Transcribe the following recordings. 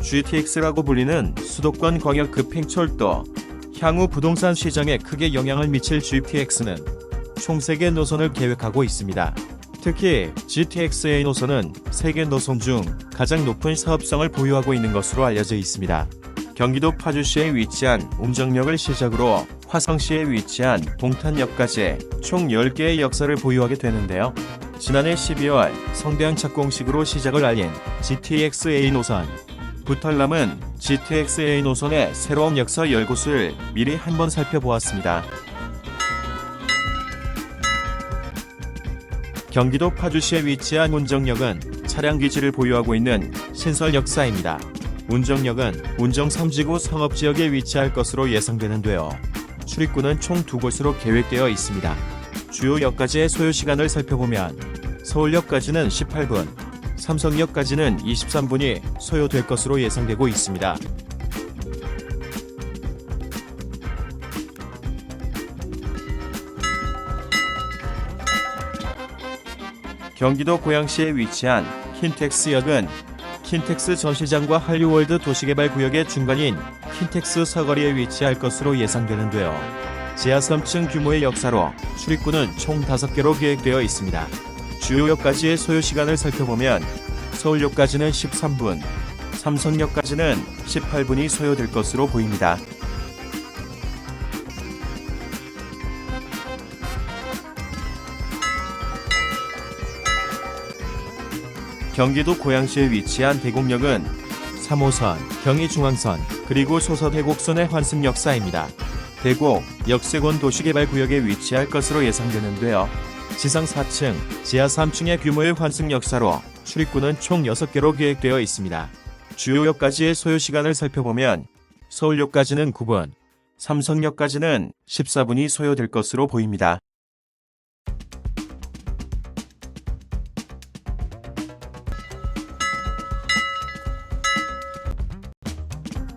GTX라고 불리는 수도권 광역 급행철도, 향후 부동산 시장에 크게 영향을 미칠 GTX는 총 3개 노선을 계획하고 있습니다. 특히 GTX-A 노선은 세계 노선 중 가장 높은 사업성을 보유하고 있는 것으로 알려져 있습니다. 경기도 파주시에 위치한 운정역을 시작으로 화성시에 위치한 동탄역까지 총 10개의 역사를 보유하게 되는데요. 지난해 12월 성대한 착공식으로 시작을 알린 GTX-A 노선. 부털남은 GTX-A 노선의 새로운 역사 10곳을 미리 한번 살펴보았습니다. 경기도 파주시에 위치한 운정역은 차량 기지를 보유하고 있는 신설 역사입니다. 운정역은 운정 3지구 상업지역에 위치할 것으로 예상되는데요. 출입구는 총 2곳으로 계획되어 있습니다. 주요 역까지의 소요시간을 살펴보면 서울역까지는 18분, 삼성역까지는 23분이 소요될 것으로 예상되고 있습니다. 경기도 고양시에 위치한 킨텍스역은 킨텍스 전시장과 한류월드 도시개발구역의 중간인 킨텍스 사거리에 위치할 것으로 예상되는데요. 지하 3층 규모의 역사로 출입구는 총 5개로 계획되어 있습니다. 주요 역까지의 소요시간을 살펴보면 서울역까지는 13분, 삼성역까지는 18분이 소요될 것으로 보입니다. 경기도 고양시에 위치한 대곡역은 3호선, 경의중앙선, 그리고 소서대곡선의 환승 역사입니다. 대곡, 역세권 도시개발구역에 위치할 것으로 예상되는데요. 지상 4층, 지하 3층의 규모의 환승 역사로 출입구는 총 6개로 계획되어 있습니다. 주요 역까지의 소요시간을 살펴보면 서울역까지는 9분, 삼성역까지는 14분이 소요될 것으로 보입니다.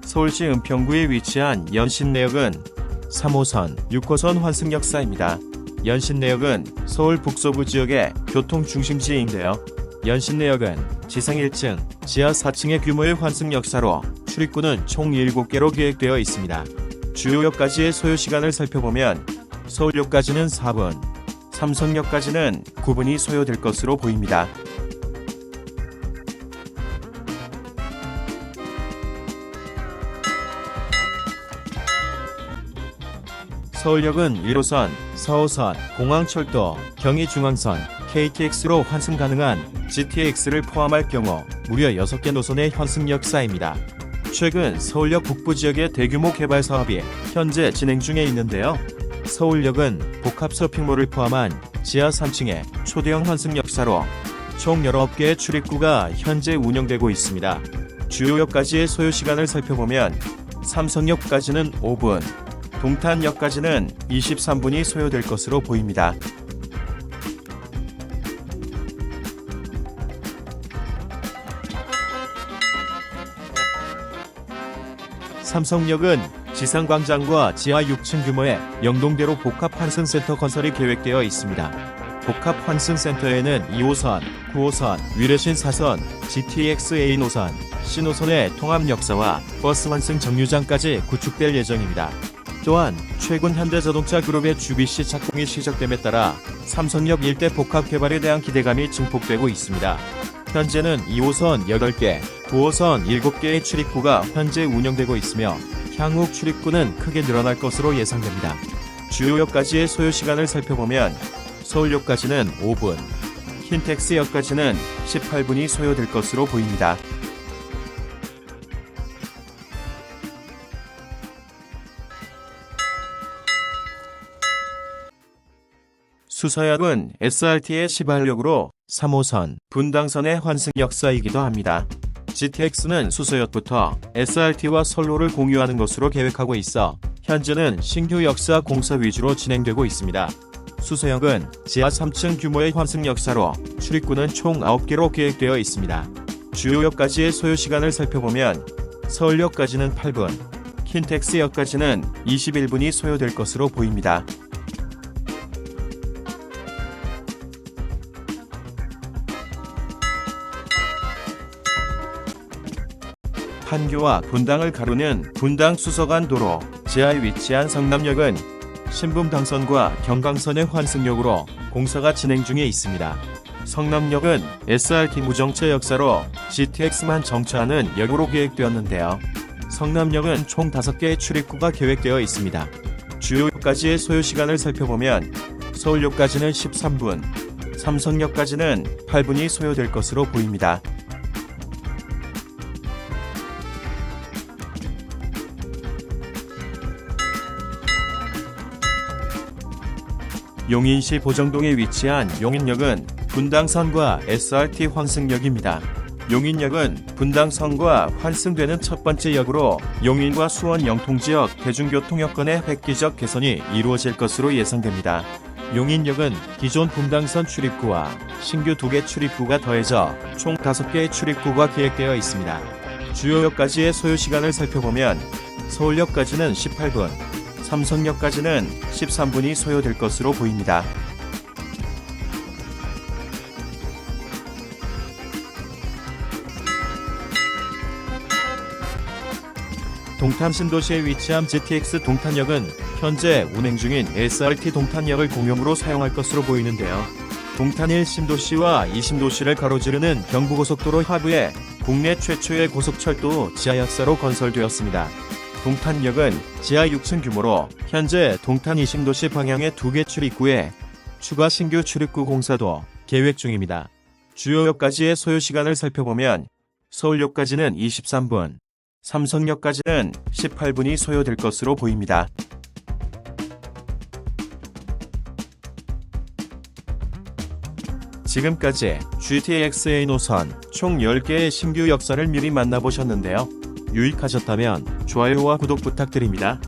서울시 은평구에 위치한 연신내역은 3호선, 6호선 환승 역사입니다. 연신내역은 서울 북서부 지역의 교통 중심지인데요. 연신내역은 지상 1층, 지하 4층의 규모의 환승 역사로 출입구는 총 7개로 계획되어 있습니다. 주요 역까지의 소요시간을 살펴보면 서울역까지는 4분, 삼성역까지는 9분이 소요될 것으로 보입니다. 서울역은 1호선, 4호선, 공항철도, 경의중앙선, KTX로 환승 가능한 GTX를 포함할 경우 무려 6개 노선의 환승 역사입니다. 최근 서울역 북부 지역의 대규모 개발 사업이 현재 진행 중에 있는데요. 서울역은 복합 서핑몰을 포함한 지하 3층의 초대형 환승 역사로 총 19개의 출입구가 현재 운영되고 있습니다. 주요 역까지의 소요시간을 살펴보면 삼성역까지는 5분, 동탄역까지는 23분이 소요될 것으로 보입니다. 삼성역은 지상광장과 지하 6층 규모의 영동대로 복합환승센터 건설이 계획되어 있습니다. 복합환승센터에는 2호선, 9호선, 위례신 4선, GTX-A 노선, C노선의 통합 역사와 버스 환승 정류장까지 구축될 예정입니다. 또한 최근 현대자동차 그룹의 주비씨 착공이 시작됨에 따라 삼성역 일대 복합 개발에 대한 기대감이 증폭되고 있습니다. 현재는 2호선 8개, 9호선 7개의 출입구가 현재 운영되고 있으며 향후 출입구는 크게 늘어날 것으로 예상됩니다. 주요 역까지의 소요시간을 살펴보면 서울역까지는 5분, 킨텍스역까지는 18분이 소요될 것으로 보입니다. 수서역은 SRT의 시발역으로 3호선, 분당선의 환승 역사이기도 합니다. GTX는 수서역부터 SRT와 선로를 공유하는 것으로 계획하고 있어 현재는 신규 역사 공사 위주로 진행되고 있습니다. 수서역은 지하 3층 규모의 환승 역사로 출입구는 총 9개로 계획되어 있습니다. 주요 역까지의 소요시간을 살펴보면 서울역까지는 8분, 킨텍스역까지는 21분이 소요될 것으로 보입니다. 판교와 분당을 가르는 분당 수서간 도로 지하에 위치한 성남역은 신분당선과 경강선의 환승역으로 공사가 진행 중에 있습니다. 성남역은 SRT 무정차 역사로 GTX만 정차하는 역으로 계획되었는데요. 성남역은 총 5개의 출입구가 계획되어 있습니다. 주요역까지의 소요시간을 살펴보면 서울역까지는 13분, 삼성역까지는 8분이 소요될 것으로 보입니다. 용인시 보정동에 위치한 용인역은 분당선과 SRT 환승역입니다. 용인역은 분당선과 환승되는 첫 번째 역으로 용인과 수원 영통지역 대중교통 여건의 획기적 개선이 이루어질 것으로 예상됩니다. 용인역은 기존 분당선 출입구와 신규 2개 출입구가 더해져 총 5개의 출입구가 계획되어 있습니다. 주요역까지의 소요시간을 살펴보면 서울역까지는 18분, 삼성역까지는 13분이 소요될 것으로 보입니다. 동탄 신도시에 위치한 GTX 동탄역은 현재 운행 중인 SRT 동탄역을 공용으로 사용할 것으로 보이는데요. 동탄 1신도시와 2신도시를 가로지르는 경부고속도로 하부에 국내 최초의 고속철도 지하역사로 건설되었습니다. 동탄역은 지하 6층 규모로 현재 동탄 2신도시 방향의 2개 출입구에 추가 신규 출입구 공사도 계획 중입니다. 주요역까지의 소요시간을 살펴보면 서울역까지는 23분, 삼성역까지는 18분이 소요될 것으로 보입니다. 지금까지 GTX-A 노선 총 10개의 신규 역사를 미리 만나보셨는데요. 유익하셨다면 좋아요와 구독 부탁드립니다.